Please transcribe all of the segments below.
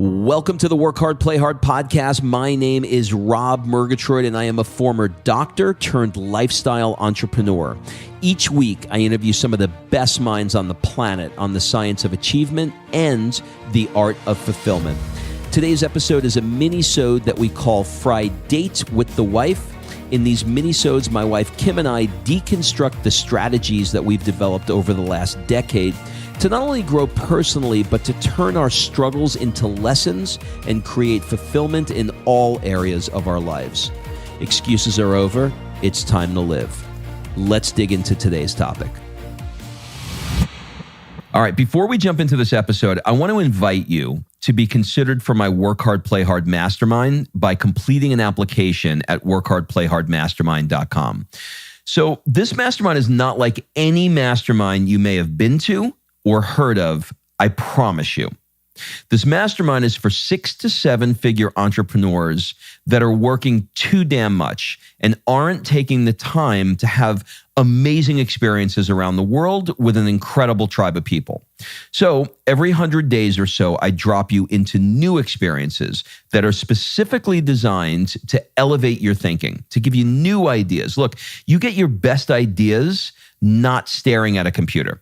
Welcome to the Work Hard, Play Hard podcast. My name is Rob Murgatroyd, and I am a former doctor turned lifestyle entrepreneur. Each week, I interview some of the best minds on the planet on the science of achievement and the art of fulfillment. Today's episode is a mini-sode that we call Fri-Date with the Wife. In these mini-sodes, my wife Kim and I deconstruct the strategies that we've developed over the last decade to not only grow personally, but to turn our struggles into lessons and create fulfillment in all areas of our lives. Excuses are over. It's time to live. Let's dig into today's topic. All right, before we jump into this episode, I want to invite you to be considered for my Work Hard, Play Hard Mastermind by completing an application at workhardplayhardmastermind.com. So this mastermind is not like any mastermind you may have been to or heard of, I promise you. This mastermind is for 6 to 7 figure entrepreneurs that are working too damn much and aren't taking the time to have amazing experiences around the world with an incredible tribe of people. So every 100 days or so, I drop you into new experiences that are specifically designed to elevate your thinking, to give you new ideas. Look, you get your best ideas not staring at a computer.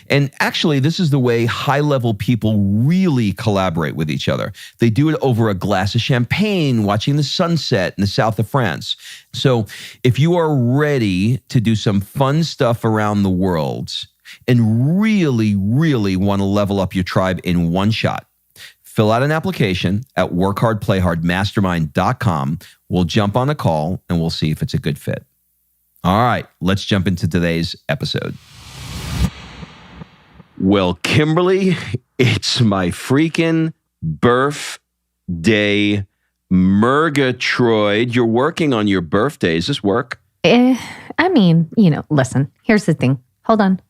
And actually, this is the way high-level people really collaborate with each other. They do it over a glass of champagne, watching the sunset in the south of France. So if you are ready to do some fun stuff around the world and really, really want to level up your tribe in one shot, fill out an application at workhardplayhardmastermind.com. We'll jump on a call and we'll see if it's a good fit. All right, let's jump into today's episode. Well, Kimberly, it's my freaking birthday, Murgatroyd. You're working on your birthday. Is this work? Listen, here's the thing. Hold on.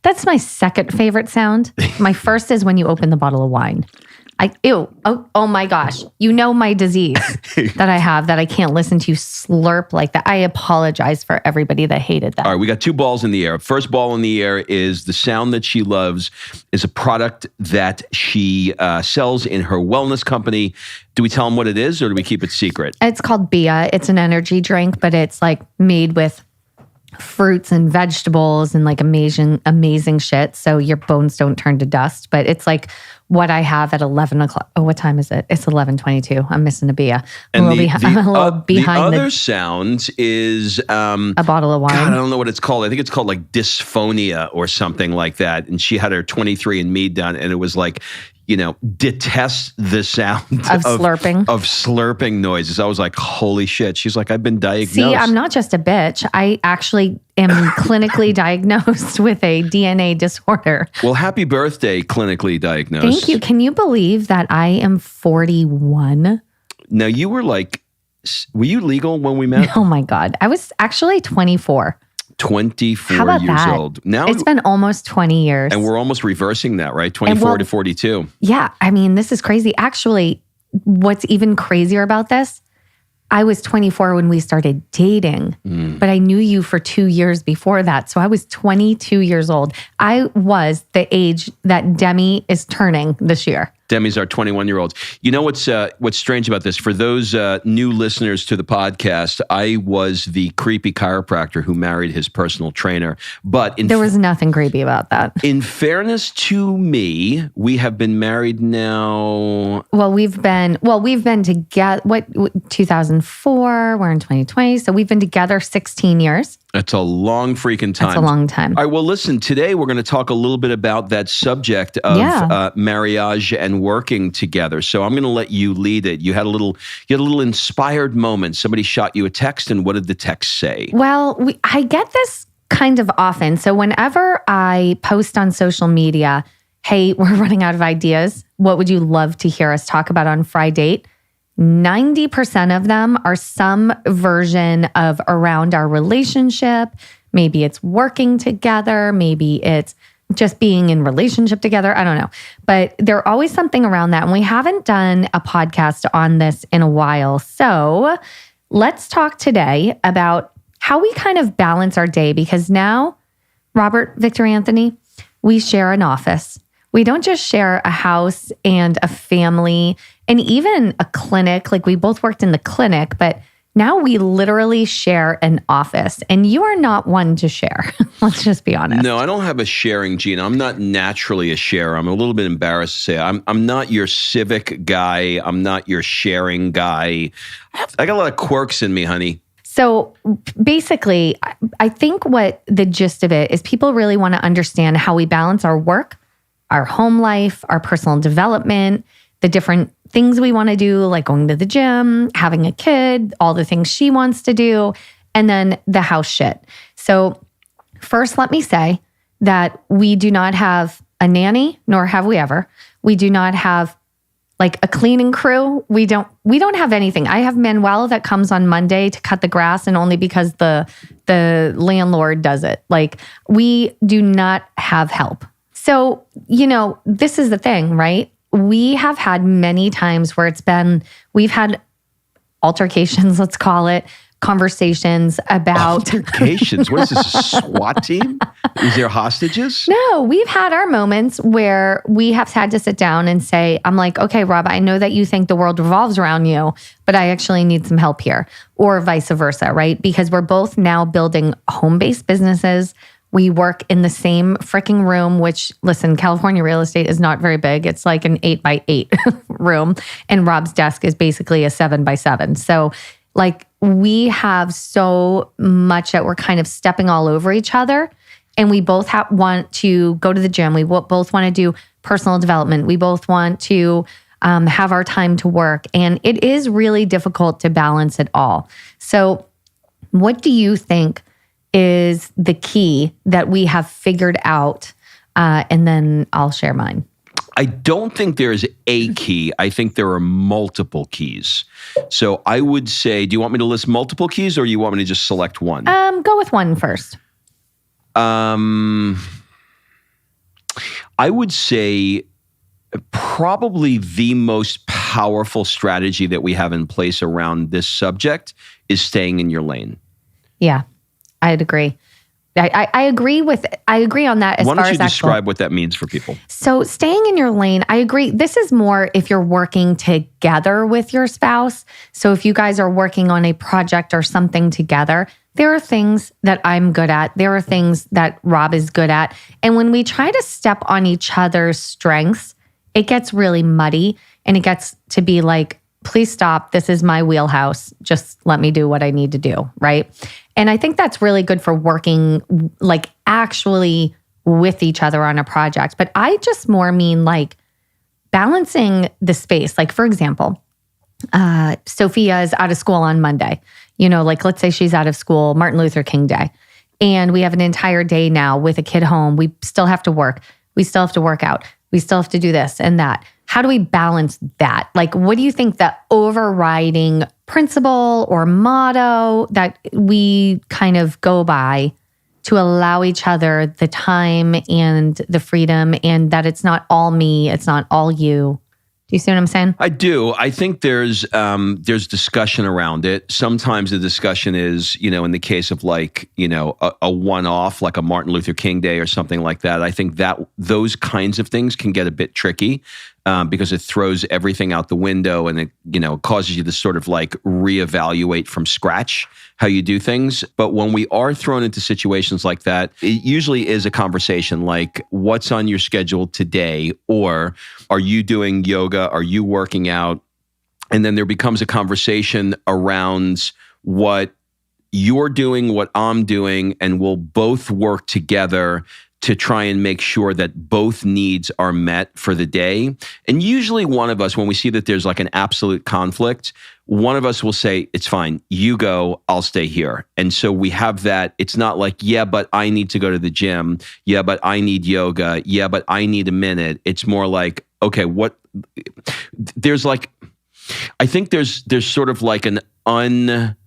That's my second favorite sound. My first is when you open the bottle of wine. Oh my gosh. You know my disease that I have that I can't listen to you slurp like that. I apologize for everybody that hated that. All right, we got 2 balls in the air. First ball in the air is the sound that she loves, is a product that she sells in her wellness company. Do we tell them what it is or do we keep it secret? It's called Bia. It's an energy drink, but it's like made with fruits and vegetables and like amazing shit. So your bones don't turn to dust. But it's like what I have at 11 o'clock. Oh, what time is it? It's 11:22. I'm missing a Bia. I'm a little behind. The other sound is a bottle of wine. God, I don't know what it's called. I think it's called like dysphonia or something like that. And she had her 23andMe done, and it was like, detest the sound of slurping noises. I was like, holy shit. She's like, I've been diagnosed. See, I'm not just a bitch. I actually am clinically diagnosed with a DNA disorder. Well, happy birthday, clinically diagnosed. Thank you. Can you believe that I am 41? Now, you were you legal when we met? Oh my God. I was actually 24. 24 How about years that? old. Now it's been almost 20 years. And we're almost reversing that, right? 24 to 42. Yeah. I mean, this is crazy. Actually, what's even crazier about this, I was 24 when we started dating, but I knew you for 2 years before that. So I was 22 years old. I was the age that Demi is turning this year. Demi's our 21-year-old. You know what's strange about this? For those new listeners to the podcast, I was the creepy chiropractor who married his personal trainer. But there was nothing creepy about that. In fairness to me, we have been married now. We've been together. 2004? We're in 2020, so we've been together 16 years. That's a long freaking time. That's a long time. All right, well, listen, today we're going to talk a little bit about that subject of marriage and working together. So I'm going to let you lead it. You had a little inspired moment. Somebody shot you a text, and what did the text say? Well, I get this kind of often. So whenever I post on social media, hey, we're running out of ideas. What would you love to hear us talk about on Fri-Date? 90% of them are some version of around our relationship. Maybe it's working together. Maybe it's just being in relationship together. I don't know. But there's always something around that. And we haven't done a podcast on this in a while. So let's talk today about how we kind of balance our day. Because now, Robert, Victor, Anthony, we share an office. we don't just share a house and a family and even a clinic. Like we both worked in the clinic, but now we literally share an office, and you are not one to share. Let's just be honest. No, I don't have a sharing gene. I'm not naturally a sharer. I'm a little bit embarrassed to say I'm not your civic guy. I'm not your sharing guy. I got a lot of quirks in me, honey. So basically, I think what the gist of it is people really want to understand how we balance our work, our home life, our personal development, the different things we want to do, like going to the gym, having a kid, all the things she wants to do, and then the house shit. So first, let me say that we do not have a nanny, nor have we ever. We do not have like a cleaning crew. We don't have anything. I have Manuel that comes on Monday to cut the grass, and only because the landlord does it. Like we do not have help. So, this is the thing, right? We have had many times where we've had altercations, let's call it, conversations about... Altercations? What is this, a SWAT team? Is there hostages? No, we've had our moments where we have had to sit down and say, I'm like, okay, Rob, I know that you think the world revolves around you, but I actually need some help here, or vice versa, right? Because we're both now building home-based businesses. We work in the same freaking room, which, listen, California real estate is not very big. It's like an 8x8 room. And Rob's desk is basically a 7x7. So like we have so much that we're kind of stepping all over each other. And we both want to go to the gym. We both want to do personal development. We both want to have our time to work. And it is really difficult to balance it all. So what do you think is the key that we have figured out? And then I'll share mine. I don't think there's a key. I think there are multiple keys. So I would say, do you want me to list multiple keys, or you want me to just select one? Go with one first. I would say probably the most powerful strategy that we have in place around this subject is staying in your lane. Yeah, I'd agree. I agree on that as far as Why don't you describe what that means for people? So staying in your lane, I agree. This is more if you're working together with your spouse. So if you guys are working on a project or something together, there are things that I'm good at. There are things that Rob is good at. And when we try to step on each other's strengths, it gets really muddy and it gets to be like, please stop. This is my wheelhouse. Just let me do what I need to do, right? And I think that's really good for working like actually with each other on a project. But I just more mean like balancing the space. Like for example, Sophia is out of school on Monday. Like let's say she's out of school, Martin Luther King Day. And we have an entire day now with a kid home. We still have to work. We still have to work out. We still have to do this and that. How do we balance that? Like, what do you think the overriding principle or motto that we kind of go by to allow each other the time and the freedom, and that it's not all me, it's not all you? Do you see what I'm saying? I do. I think there's discussion around it. Sometimes the discussion is, in the case of like, a one-off, like a Martin Luther King Day or something like that. I think that those kinds of things can get a bit tricky because it throws everything out the window, and it, causes you to sort of like reevaluate from scratch how you do things. But when we are thrown into situations like that, it usually is a conversation like, what's on your schedule today? Or are you doing yoga? Are you working out? And then there becomes a conversation around what you're doing, what I'm doing, and we'll both work together to try and make sure that both needs are met for the day. And usually one of us, when we see that there's like an absolute conflict, one of us will say, it's fine, you go, I'll stay here. And so we have that. It's not like, yeah, but I need to go to the gym. Yeah, but I need yoga. Yeah, but I need a minute. It's more like, okay, there's like, I think there's sort of like an unwritten,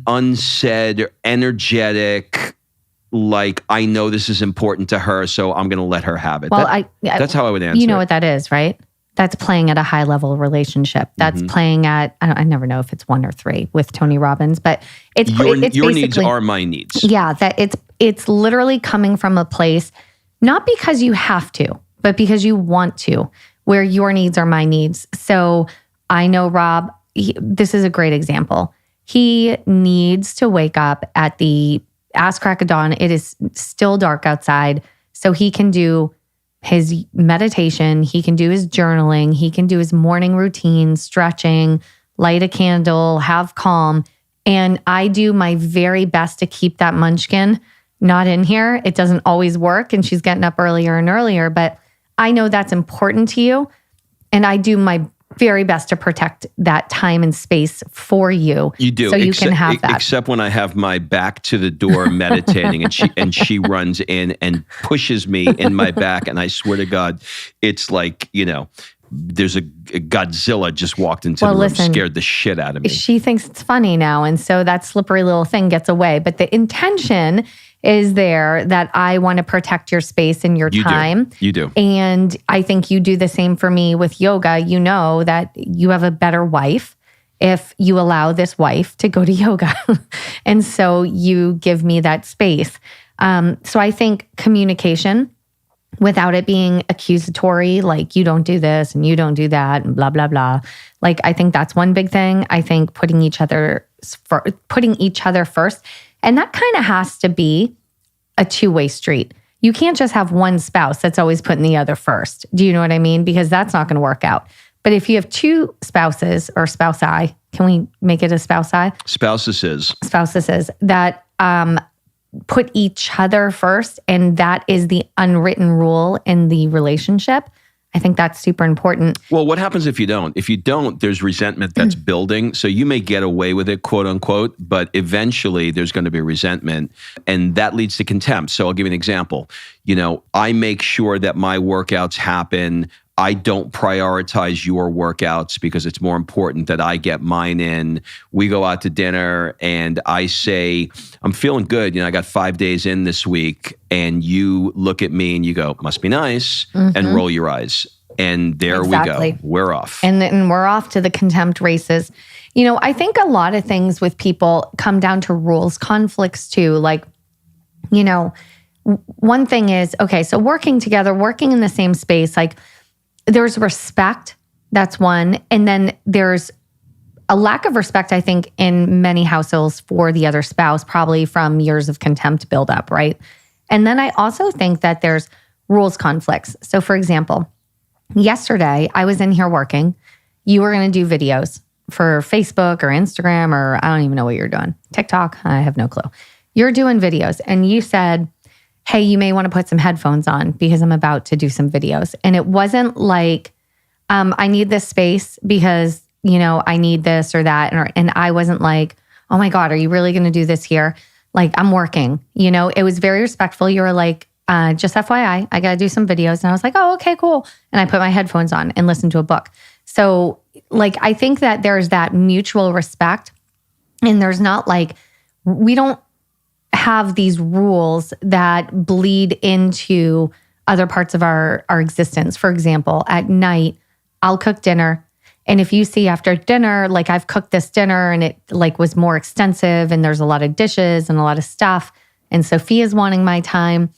unsaid, energetic, like, I know this is important to her, so I'm going to let her have it. Well, that's how I would answer. You know what that is, right? That's playing at a high level relationship. That's playing at, I never know if it's 1 or 3 with Tony Robbins, but it's your needs are my needs. Yeah, that it's literally coming from a place not because you have to, but because you want to, where your needs are my needs. So I know Rob, this is a great example. He needs to wake up at the ass crack of dawn. It is still dark outside. So he can do his meditation. He can do his journaling. He can do his morning routine, stretching, light a candle, have calm. And I do my very best to keep that munchkin not in here. It doesn't always work. And she's getting up earlier and earlier, but I know that's important to you. And I do my very best to protect that time and space for you. You do. So you can have that. Except when I have my back to the door meditating and she runs in and pushes me in my back. And I swear to God, it's like, there's a Godzilla just walked into the room, scared the shit out of me. She thinks it's funny now. And so that slippery little thing gets away. But the intention is there that I want to protect your space and your time. You do. And I think you do the same for me with yoga. You know that you have a better wife if you allow this wife to go to yoga. And so you give me that space. So I think communication, without it being accusatory, like you don't do this and you don't do that and blah, blah, blah. Like, I think that's one big thing. I think putting each other first. And that kind of has to be a two-way street. You can't just have one spouse that's always putting the other first. Do you know what I mean? Because that's not going to work out. But if you have two spouses or spouse-I, can we make it a spouse-I? Spouses that put each other first, and that is the unwritten rule in the relationship. I think that's super important. Well, what happens if you don't? If you don't, there's resentment that's building. So you may get away with it, quote unquote, but eventually there's going to be resentment, and that leads to contempt. So I'll give you an example. I make sure that my workouts happen. I don't prioritize your workouts because it's more important that I get mine in. We go out to dinner and I say, I'm feeling good. I got 5 days in this week. And you look at me and you go, must be nice, and roll your eyes. And there we go. We're off. And then we're off to the contempt races. I think a lot of things with people come down to rules conflicts too. Like, one thing is, okay, so working together, working in the same space, like, there's respect, that's one. And then there's a lack of respect, I think, in many households for the other spouse, probably from years of contempt buildup, right? And then I also think that there's rules conflicts. So for example, yesterday I was in here working. You were going to do videos for Facebook or Instagram, or I don't even know what you're doing. TikTok, I have no clue. You're doing videos and you said, hey, you may want to put some headphones on because I'm about to do some videos. And it wasn't like, I need this space because, I need this or that. And I wasn't like, oh my God, are you really going to do this here? Like, I'm working, it was very respectful. You were like, just FYI, I got to do some videos. And I was like, oh, okay, cool. And I put my headphones on and listened to a book. So like, I think that there's that mutual respect, and there's not like, we don't have these rules that bleed into other parts of our existence. For example, at night, I'll cook dinner. And if you see after dinner, like I've cooked this dinner and it like was more extensive and there's a lot of dishes and a lot of stuff, and Sophia's wanting my time,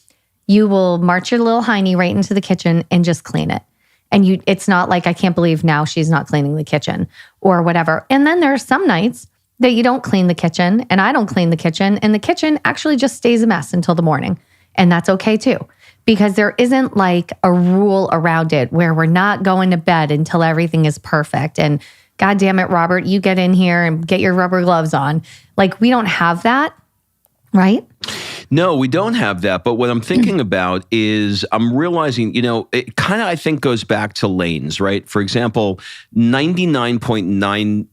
you will march your little hiney right into the kitchen and just clean it. And it's not like, I can't believe now she's not cleaning the kitchen or whatever. And then there's some nights that you don't clean the kitchen and I don't clean the kitchen, and the kitchen actually just stays a mess until the morning. And that's okay too, because there isn't like a rule around it where we're not going to bed until everything is perfect. And God damn it, Robert, you get in here and get your rubber gloves on. Like, we don't have that, right? No, we don't have that. But what I'm thinking about is I'm realizing, it kind of, I think, goes back to lanes, right? For example, 100%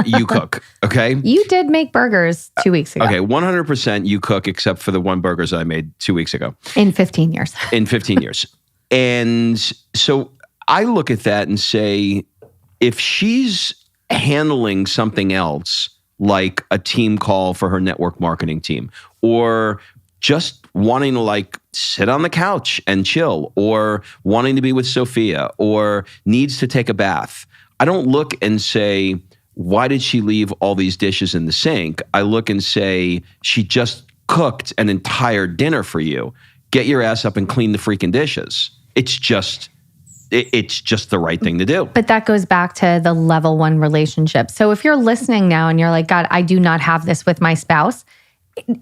you cook, okay? You did make burgers 2 weeks ago. Okay, 100% you cook, except for the one burgers I made 2 weeks ago. In 15 years. In 15 years. And so I look at that and say, if she's handling something else, like a team call for her network marketing team, or just wanting to like sit on the couch and chill, or wanting to be with Sophia, or needs to take a bath, I don't look and say, why did she leave all these dishes in the sink? I look and say, she just cooked an entire dinner for you. Get your ass up and clean the freaking dishes. It's just the right thing to do. But that goes back to the level 1 relationship. So if you're listening now and you're like, God, I do not have this with my spouse,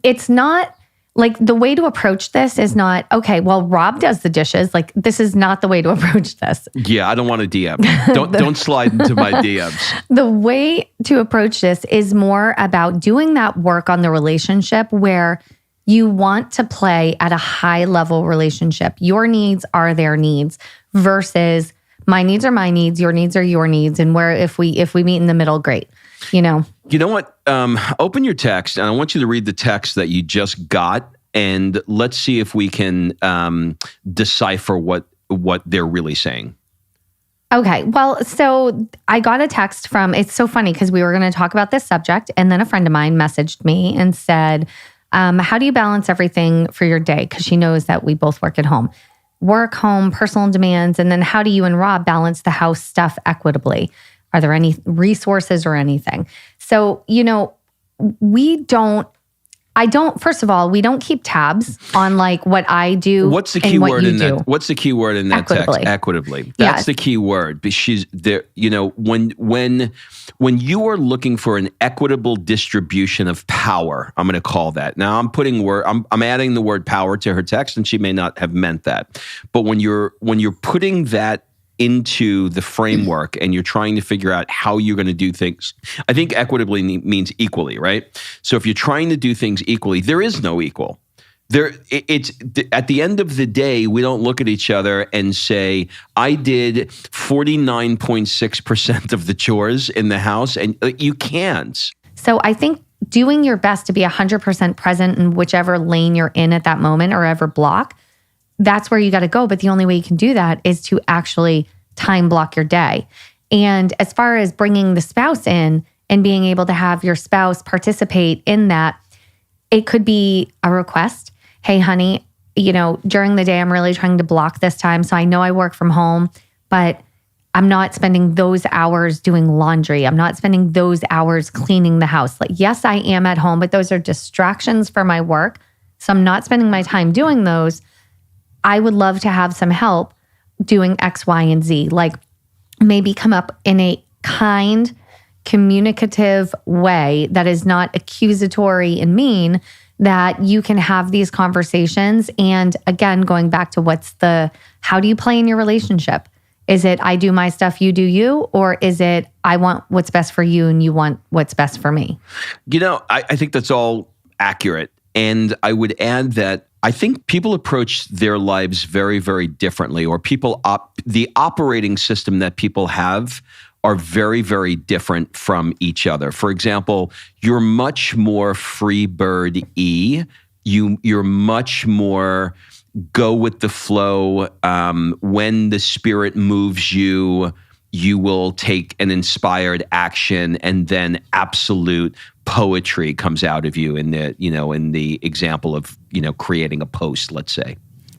it's not like the way to approach this is not, okay, well, Rob does the dishes. Like, this is not the way to approach this. Yeah, I don't want to DM. Don't slide into my DMs. The way to approach this is more about doing that work on the relationship where you want to play at a high level relationship. Your needs are their needs versus my needs are my needs, your needs are your needs. And where if we meet in the middle, great. You know what? Open your text, and I want you to read the text that you just got, and let's see if we can decipher what they're really saying. Okay. Well, so I got a text from, it's so funny because we were going to talk about this subject, and then a friend of mine messaged me and said, how do you balance everything for your day? Because she knows that we both work at home. Work, home, personal demands, and then how do you and Rob balance the house stuff equitably? Are there any resources or anything? So, first of all, we don't keep tabs on like what I do. What's the key word in that? What's the key word in that text? Equitably. That's the key word. But she's there, when you are looking for an equitable distribution of power, I'm going to call that. Now I'm adding the word power to her text, and she may not have meant that. But when you're putting that into the framework and you're trying to figure out how you're going to do things. I think equitably means equally, right? So if you're trying to do things equally, there is no equal. It's at the end of the day, we don't look at each other and say, I did 49.6% of the chores in the house, and you can't. So I think doing your best to be 100% present in whichever lane you're in at that moment or ever block, that's where you got to go. But the only way you can do that is to actually time block your day. And as far as bringing the spouse in and being able to have your spouse participate in that, it could be a request. Hey, honey, during the day, I'm really trying to block this time. So I know I work from home, but I'm not spending those hours doing laundry. I'm not spending those hours cleaning the house. Like, yes, I am at home, but those are distractions for my work. So I'm not spending my time doing those. I would love to have some help doing X, Y, and Z. Like maybe come up in a kind, communicative way that is not accusatory and mean, that you can have these conversations. And again, going back to how do you play in your relationship? Is it I do my stuff, you do you? Or is it I want what's best for you and you want what's best for me? I think that's all accurate. And I would add that I think people approach their lives very, very differently, or the operating system that people have are very, very different from each other. For example, you're much more free bird-y. You're much more go with the flow. When the spirit moves you, you will take an inspired action, and then absolute poetry comes out of you in the example of, creating a post, let's say.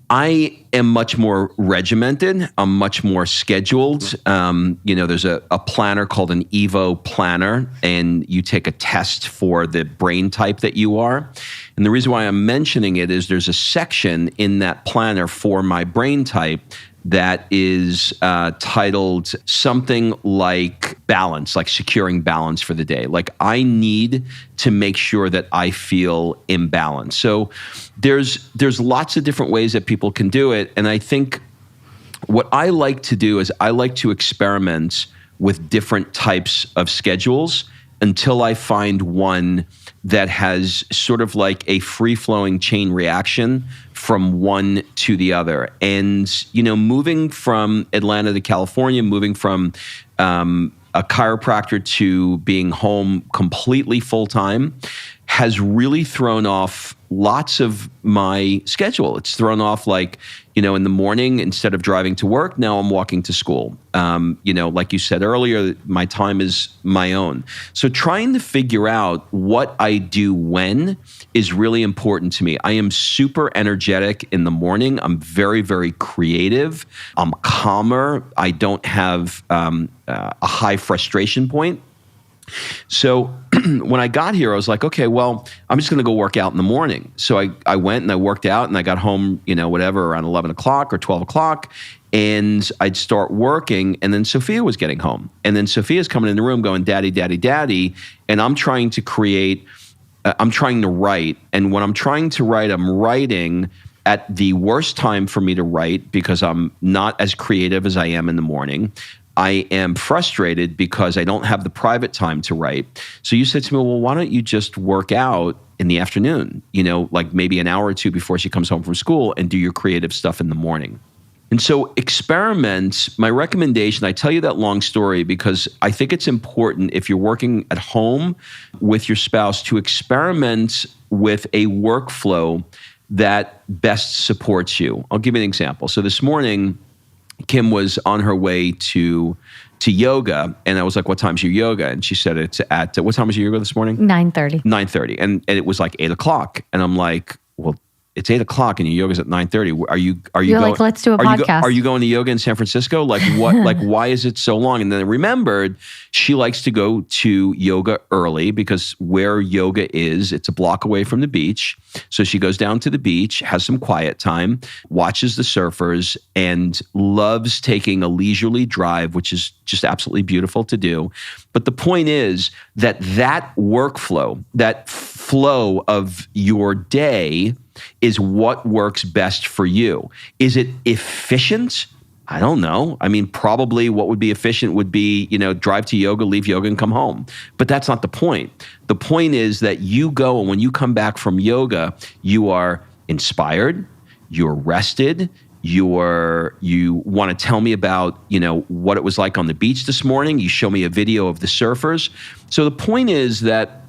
I am much more regimented. I'm much more scheduled. There's a planner called an Evo planner, and you take a test for the brain type that you are. And the reason why I'm mentioning it is there's a section in that planner for my brain type that is titled something like balance, like securing balance for the day. Like I need to make sure that I feel in balance. So there's lots of different ways that people can do it. And I think what I like to do is I like to experiment with different types of schedules until I find one that has sort of like a free-flowing chain reaction from one to the other. And, moving from Atlanta to California, moving from a chiropractor to being home completely full-time has really thrown off lots of my schedule. It's thrown off in the morning, instead of driving to work, now I'm walking to school. Like you said earlier, my time is my own. So trying to figure out what I do when is really important to me. I am super energetic in the morning. I'm very, very creative. I'm calmer. I don't have a high frustration point. So when I got here, I was like, okay, well, I'm just going to go work out in the morning. So I went and I worked out and I got home, whatever, around 11 o'clock or 12 o'clock. And I'd start working. And then Sophia was getting home. And then Sophia's coming in the room going, daddy, daddy, daddy. And I'm trying to I'm trying to write. And when I'm trying to write, I'm writing at the worst time for me to write because I'm not as creative as I am in the morning. I am frustrated because I don't have the private time to write. So you said to me, well, why don't you just work out in the afternoon, like maybe an hour or two before she comes home from school and do your creative stuff in the morning. And so experiment, my recommendation, I tell you that long story because I think it's important if you're working at home with your spouse to experiment with a workflow that best supports you. I'll give you an example. So this morning, Kim was on her way to yoga, and I was like, what time's your yoga? And she said it's at, what time was your yoga this morning? 9:30. 9:30. And it was like 8 o'clock. And I'm like, well, it's 8 o'clock and your yoga's at 9:30. Are you You're going, like, let's do a podcast. Are you going to yoga in San Francisco? Like what, like why is it so long? And then I remembered she likes to go to yoga early because where yoga is, it's a block away from the beach. So she goes down to the beach, has some quiet time, watches the surfers, and loves taking a leisurely drive, which is just absolutely beautiful to do. But the point is that workflow, that flow of your day is what works best for you. Is it efficient? I don't know. I mean, probably what would be efficient would be, drive to yoga, leave yoga, and come home. But that's not the point. The point is that you go, and when you come back from yoga, you are inspired, you're rested, you want to tell me about, what it was like on the beach this morning. You show me a video of the surfers. So the point is that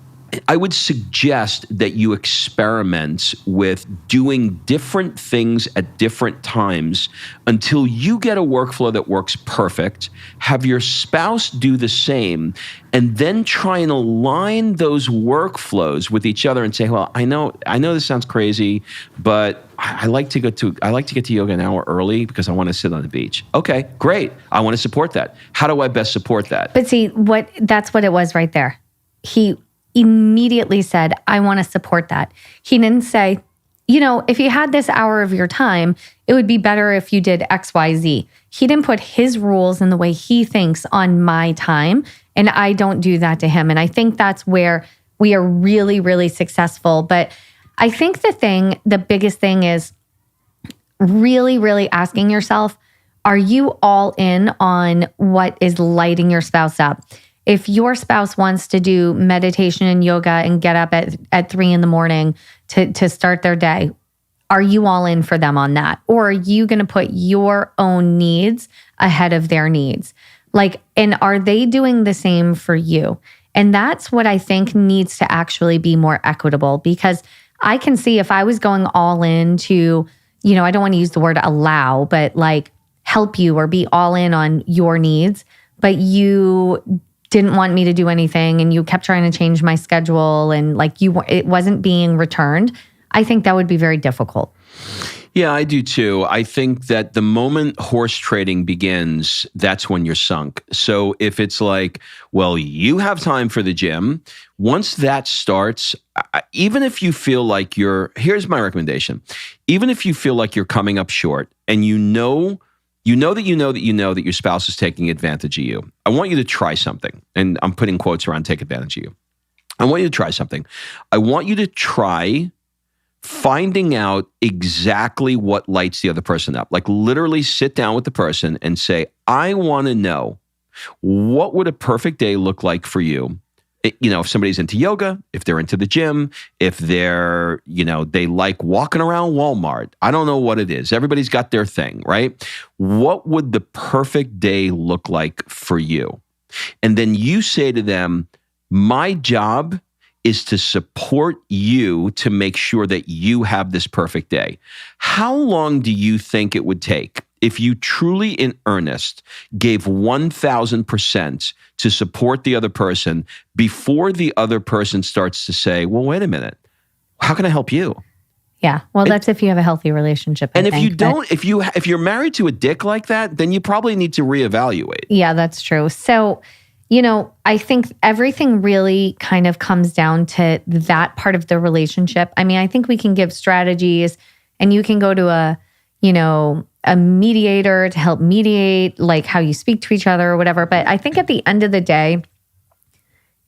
I would suggest that you experiment with doing different things at different times until you get a workflow that works perfect. Have your spouse do the same, and then try and align those workflows with each other and say, well, I know this sounds crazy, but I like to get to yoga an hour early because I want to sit on the beach. Okay, great. I want to support that. How do I best support that? But see, that's what it was right there. He immediately said, I want to support that. He didn't say, if you had this hour of your time, it would be better if you did X, Y, Z. He didn't put his rules and the way he thinks on my time, and I don't do that to him. And I think that's where we are really, really successful. But I think the biggest thing is really, really asking yourself, are you all in on what is lighting your spouse up? If your spouse wants to do meditation and yoga and get up at 3 a.m. to start their day, are you all in for them on that? Or are you going to put your own needs ahead of their needs? And are they doing the same for you? And that's what I think needs to actually be more equitable, because I can see if I was going all in to, I don't want to use the word allow, but help you or be all in on your needs, but you didn't want me to do anything and you kept trying to change my schedule and it wasn't being returned, I think that would be very difficult. Yeah, I do too. I think that the moment horse trading begins, that's when you're sunk. So if it's like, well, you have time for the gym, once that starts, even if you feel like here's my recommendation. Even if you feel like you're coming up short and you know that your spouse is taking advantage of you, I want you to try something. And I'm putting quotes around take advantage of you. I want you to try something. I want you to try finding out exactly what lights the other person up. Literally sit down with the person and say, I want to know, what would a perfect day look like for you? If somebody's into yoga, if they're into the gym, if they're, they like walking around Walmart. I don't know what it is. Everybody's got their thing, right? What would the perfect day look like for you? And then you say to them, my job is to support you to make sure that you have this perfect day. How long do you think it would take if you truly in earnest gave 1,000% to support the other person before the other person starts to say, well, wait a minute, how can I help you? Yeah. Well, that's if you have a healthy relationship. And if you don't, if you're married to a dick like that, then you probably need to reevaluate. Yeah, that's true. So, I think everything really kind of comes down to that part of the relationship. I mean, I think we can give strategies and you can go to a mediator to help mediate like how you speak to each other or whatever. But I think at the end of the day,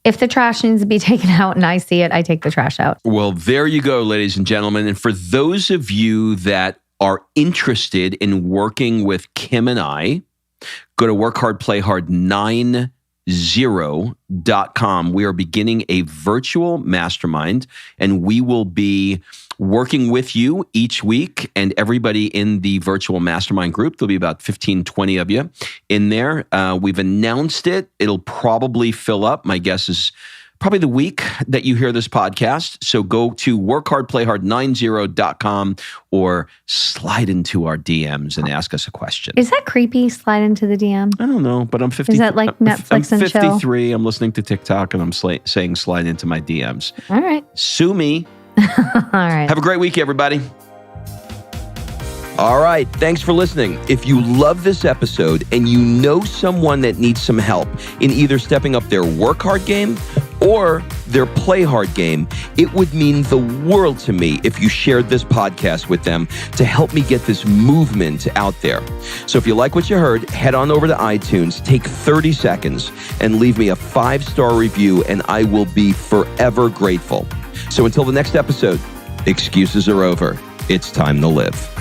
if the trash needs to be taken out and I see it, I take the trash out. Well, there you go, ladies and gentlemen. And for those of you that are interested in working with Kim and I, go to workhardplayhard90.com. We are beginning a virtual mastermind, and we will be working with you each week, and everybody in the virtual mastermind group. There'll be about 15, 20 of you in there. We've announced it. It'll probably fill up. My guess is probably the week that you hear this podcast. So go to workhardplayhard90.com or slide into our DMs and ask us a question. Is that creepy? Slide into the DM? I don't know, but I'm 50. Is that like Netflix I'm and chill? 53. I'm listening to TikTok and I'm saying slide into my DMs. All right. Sue me. All right. Have a great week, everybody. All right. Thanks for listening. If you love this episode and you know someone that needs some help in either stepping up their work hard game or their play hard game, it would mean the world to me if you shared this podcast with them to help me get this movement out there. So if you like what you heard, head on over to iTunes, take 30 seconds and leave me a 5-star review, and I will be forever grateful. So until the next episode, excuses are over. It's time to live.